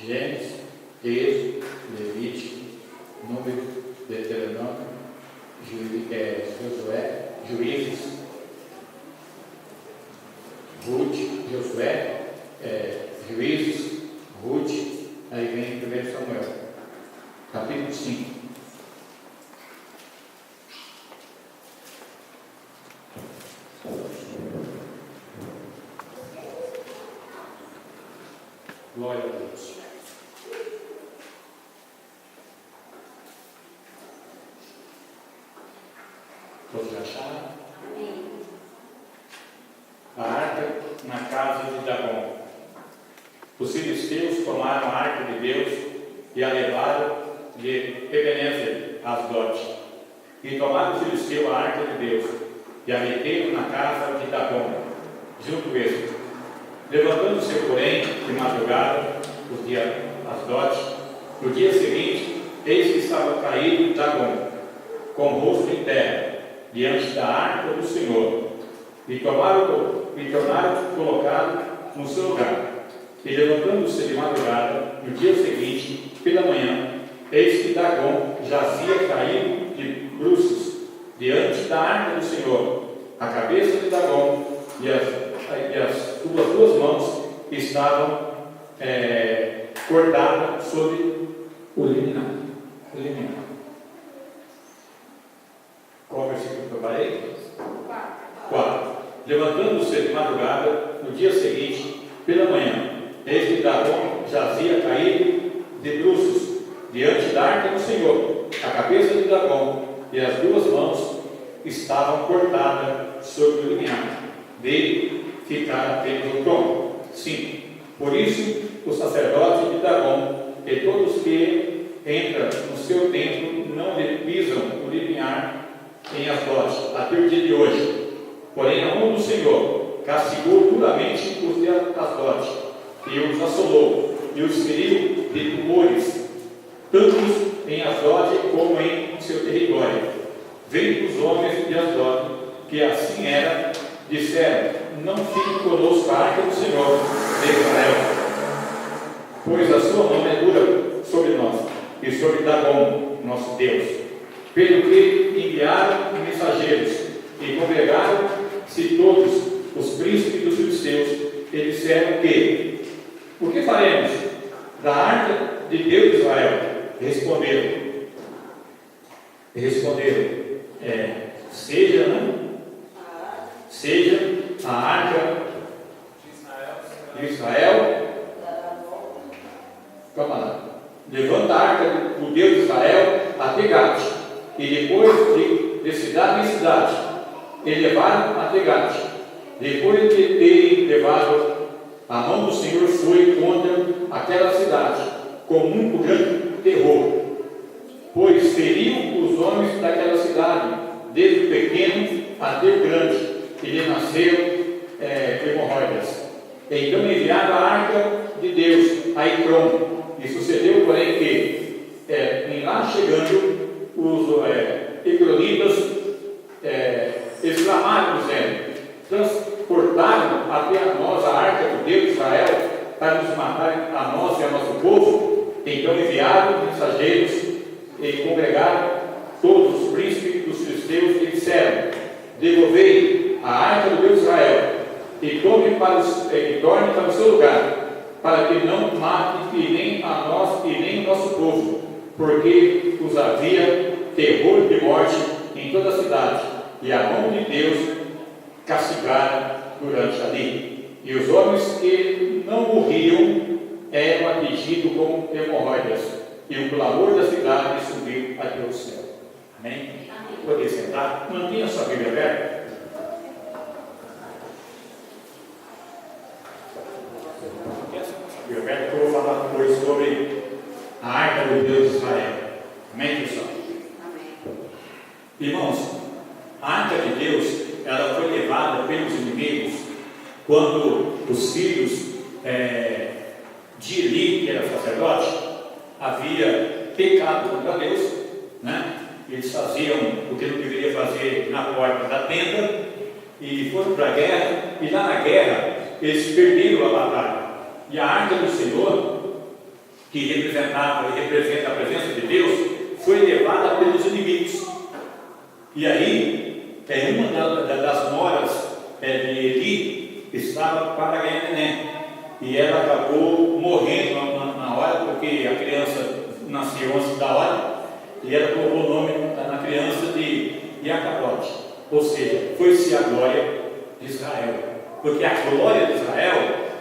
Gênesis, Êxodo, Levítico, Número, Deuteronômio, Josué, Juízes, Ruth, Josué, Juízes, Ruth, aí vem 1 Samuel, capítulo 5. Glória a Deus. Todos acharam? Amém. A arca na casa de Dagom. Os filisteus tomaram a arca de Deus e a levaram de Ebenezer a Asdod. E tomaram o filisteu a arca de Deus e a meteram na casa de Dagom, junto com ele. Levantando-se, porém, de madrugada, os de Asdod, no dia seguinte, eis que estava caído Dagom, com o rosto em terra, diante da arca do Senhor, e tornaram colocado no seu lugar. E levantando-se de madrugada, no dia seguinte, pela manhã, eis que Dagom jazia caído de bruços, diante da arca do Senhor. A cabeça de Dagom e as suas duas mãos estavam cortadas sobre o liminar. Qual versículo que eu parei? 4. Levantando-se de madrugada, no dia seguinte, pela manhã, eis que Dagom jazia caído de bruços, diante da arca do Senhor. A cabeça de Dagom e as duas mãos estavam cortadas sobre o limiar. Dele ficara apenas o tronco. 5. Por isso, o sacerdote de Dagom e todos que entram no seu templo não lhe pisam o limiar em Asdod, até o dia de hoje. Porém, a mão do Senhor castigou duramente os de Asdod, e os assolou, e os feriu de tumores, tanto em Asdod como em seu território. Vendo os homens de Asdod, que assim era, disseram: não fique conosco a arca do Senhor de Israel, pois a sua mão é dura sobre nós, e sobre Dagom, nosso Deus. Pelo que enviaram mensageiros, e congregaram-se todos os príncipes dos filisteus, e disseram que: o que faremos da arca de Deus de Israel? Responderam, seja a arca de Israel, calma lá, levanta a arca do Deus de Israel até Gate, e depois de cidade em cidade, e levaram até Gate. Depois de terem levado, a mão do Senhor foi contra aquela cidade, com muito grande terror, pois feriu os homens daquela cidade, desde o pequeno até o grande, e lhe nasceram hemorroidas. Então enviaram a arca de Deus a Ecrom, e sucedeu, porém, que, em lá chegando, os ecronitas exclamaram, dizendo: transportaram até a nós a arca do Deus de Israel, para nos matar a nós e a nosso povo. Então enviaram mensageiros e congregaram todos os príncipes dos filisteus e disseram: devolvei a arca do Deus de Israel, e torne para o seu lugar, para que não mate e nem a nós e nem o nosso povo, porque os havia terror de morte em toda a cidade, e a mão de Deus castigara durante ali. E os homens que não morriam eram atingidos com hemorroidas, e o clamor da cidade subiu até o céu. Amém? Poder sentar? Mantenha sua Bíblia aberta. Eu vou falar depois sobre a arca do Deus de Israel. Amém, pessoal? Amém. Irmãos, a arca de Deus, ela foi levada pelos inimigos quando os filhos de Eli, que era sacerdote, havia pecado contra Deus, né? Eles faziam o que não deveria fazer na porta da tenda e foram para a guerra, e lá na guerra eles perderam a batalha. E a arca do Senhor que representava e representa a presença de Deus, foi levada pelos inimigos. E aí, uma das noras de Eli estava para ganhar neném, e ela acabou morrendo na hora, porque a criança nasceu antes da hora, e ela colocou o nome na criança de Iacabote, ou seja, foi-se a glória de Israel, porque a glória de Israel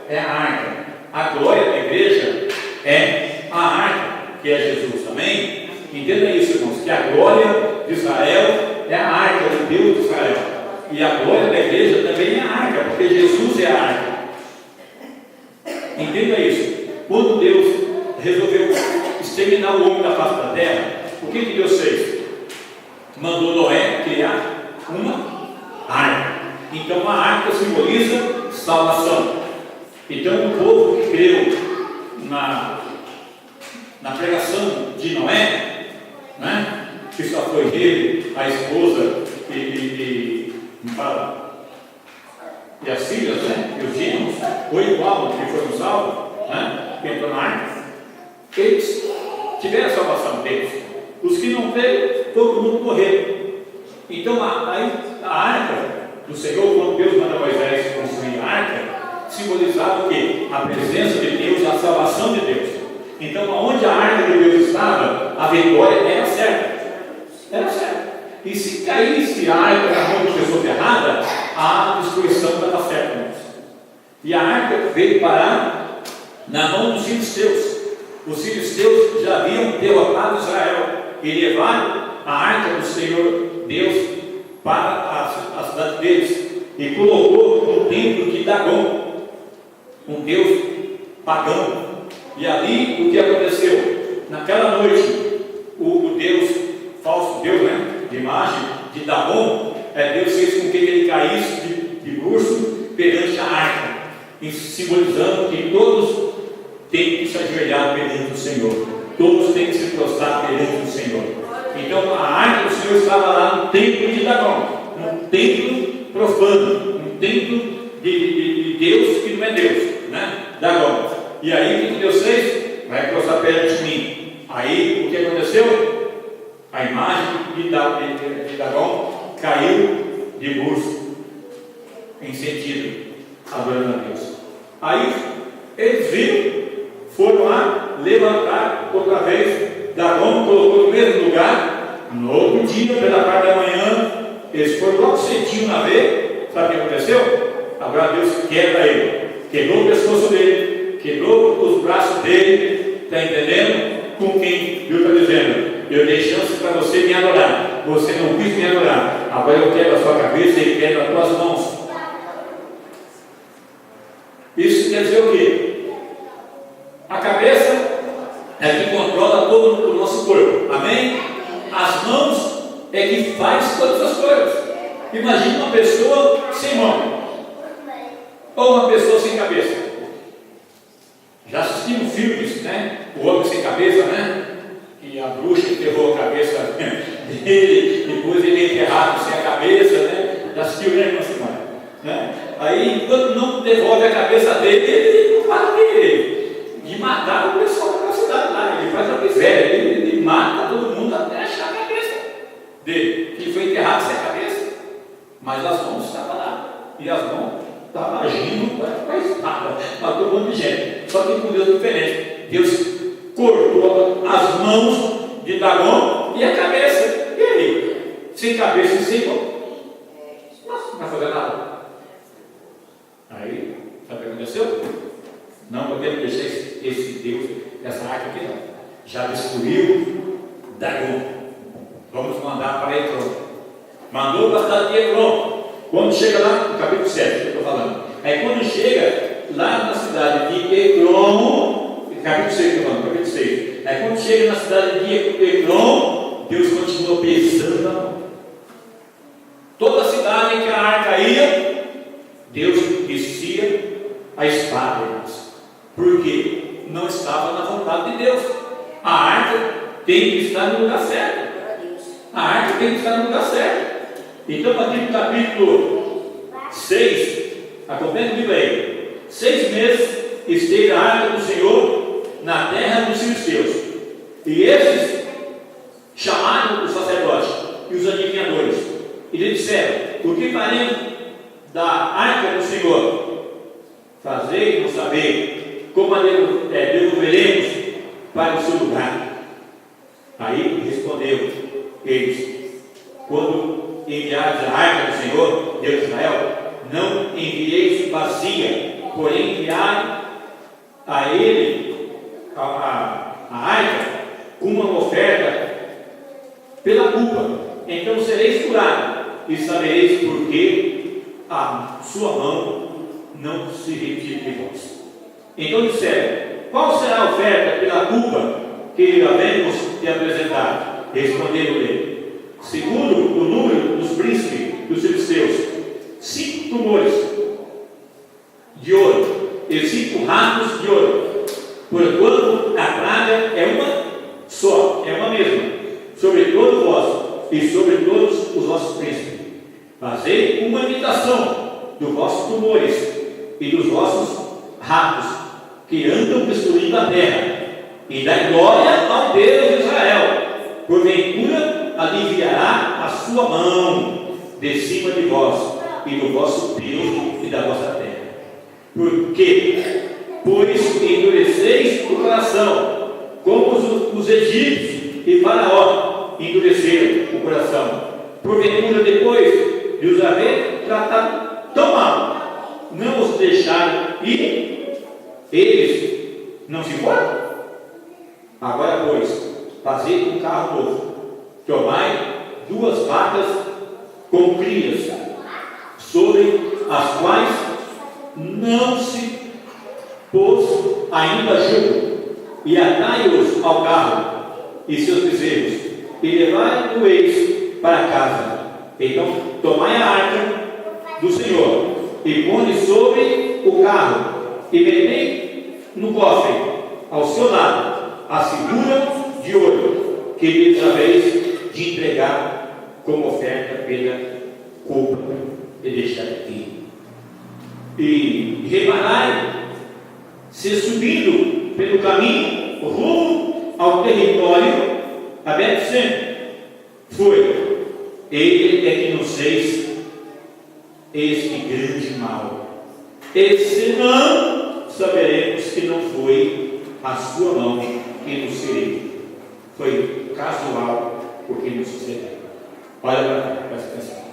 é a arca, a glória da igreja é a arca, que é Jesus. Amém? Entenda isso, irmãos, que a glória de Israel é a arca do Deus de Israel, e a glória da igreja também é a arca, porque Jesus é a arca. Entenda isso. Quando Deus resolveu exterminar o homem da face da terra, o que Deus fez? Mandou Noé criar uma arca. Então a arca simboliza salvação. Então o povo que creu na pregação de Noé, né, que só foi ele, a esposa e as filhas, né, e os genros, ou igual que foram salvos, né, que entrou na arca, eles tiveram a salvação deles. Os que não veio, todo mundo morreu. Então a arca do Senhor, quando Deus manda Moisés construir a arca, simbolizava o quê? A presença de Deus, a salvação de Deus. Então, onde a arca de Deus estava, a vitória era certa. Era certa. E se caísse a arca na mão de pessoa errada, a destruição estava certa. E a arca veio parar na mão dos filisteus. Os filisteus já haviam derrotado Israel e levaram a arca do Senhor Deus para a cidade deles e colocou no templo de Dagom, um deus pagão. E ali o que aconteceu? Naquela noite, o Deus, falso Deus, né, de imagem de Dagom, Deus fez com que ele caísse de bruço perante a arca, simbolizando que todos têm que se ajoelhar perante o Senhor, todos têm que se prostrar perante o Senhor. Então a arca do Senhor estava lá no templo de Dagom, um templo profano, um templo de Deus que não é Deus, né? Dagom. E aí o que Deus fez? Vai prostrar perante mim. Aí o que aconteceu? A imagem de Dagom caiu de bruço, em sentido, adorando a Deus. Aí eles viram, foram lá, levantar outra vez, Dagom colocou no mesmo lugar. No outro dia, pela parte da manhã, eles foram logo cedinho na veia. Sabe o que aconteceu? Agora Deus quebra ele, quebrou o pescoço dele, quebrou os braços dele. Está entendendo? Com quem Deus está dizendo: eu dei chance para você me adorar, você não quis me adorar, agora eu quebro a sua cabeça e quebro as tuas mãos. Isso quer dizer o quê? A cabeça é que controla todo o nosso corpo, amém? As mãos é que faz todas as coisas. Imagine uma pessoa sem mão, ou uma pessoa sem cabeça. Já assistimos filmes, né? O Homem Sem Cabeça, né? Que a bruxa enterrou a cabeça dele, depois ele é enterrado sem a cabeça, né? Já assistiu, né, irmã Simone? Né? Aí, enquanto não devolve a cabeça dele, ele não para de matar o pessoal da cidade lá. Ele faz a miséria, ele mata todo mundo até achar a cabeça dele, que foi enterrado sem a cabeça. Mas as mãos estavam lá, e as mãos estavam agindo com a espada, matou um monte de gente. Só que com Deus é diferente. Deus cortou as mãos de Dagom e a cabeça. E aí? Sem cabeça e sem mão, não vai fazer nada. Aí, sabe o que aconteceu? Não podemos deixar esse Deus, essa arca aqui não. Já destruiu Dagom. Vamos mandar para Ecrón. Mandou para a cidade de Ecrón. Quando chega lá, no capítulo 7, que eu estou falando. Aí quando chega lá na cidade de Ecrón, capítulo 6, que eu estou falando, capítulo 6. Aí quando chega na cidade de Ecrón, Deus continua pesando na mão. Toda a cidade em que a arca ia, Deus descia a espada, irmãos. Porque não estava na vontade de Deus. A arca tem que estar no lugar certo. A arca tem que estar no lugar certo. Então, aqui no capítulo 6, acompanha comigo aí. 6 meses esteve a arca do Senhor na terra dos filisteus. E esses chamaram o sacerdote e os adivinhadores, e lhe disseram: o que faremos da arca do Senhor? Fazei-nos saber como a devolveremos para o seu lugar. Aí respondeu eles: quando enviares a arca do Senhor, Deus de Israel, não envieis vazia, porém enviai a ele a arca com uma oferta pela culpa. Então sereis curados e sabereis por que a sua mão não se retira de vós. Então disseram: qual será a oferta pela culpa que havemos de apresentar? Responderam-lhe: segundo o número dos príncipes dos filisteus, 5 tumores de ouro e 5 ratos de ouro, porquanto a praga é uma só, é uma mesma, sobre todo vós e sobre todos os vossos príncipes. Fazei uma imitação dos vossos tumores e dos vossos ratos que andam destruindo a terra, e dai glória ao Deus de Israel, porventura aliviará a sua mão de cima de vós e do vosso Deus e da vossa terra. Porque, pois endureceis o coração, como os egípcios e Faraó endureceram o coração, porventura depois de os haver tratado tão mal, não os deixaram ir, eles não se foram? Agora, pois, fazei um carro novo, tomai 2 vacas com crias, sobre as quais não se pôs ainda jugo, e atai-os ao carro e seus bezerros, e levai-os para casa. Então tomai a arca do Senhor e põe sobre o carro, e metei no cofre ao seu lado a figura de ouro que lhes haveis de entregar como oferta pela culpa e deixar aqui. E reparai, se subindo pelo caminho rumo ao território aberto sempre, foi ele é que nos fez este grande mal. E senão saberemos que não foi a sua mão que nos feriu, foi casual o que nos sucedeu. Olha para cá, presta atenção.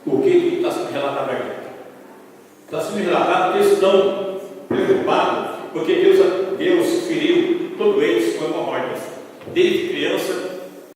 O que está sendo relatado aqui? Está sendo relatado que eles estão preocupados porque Deus feriu todos eles com hemorroidas, desde criança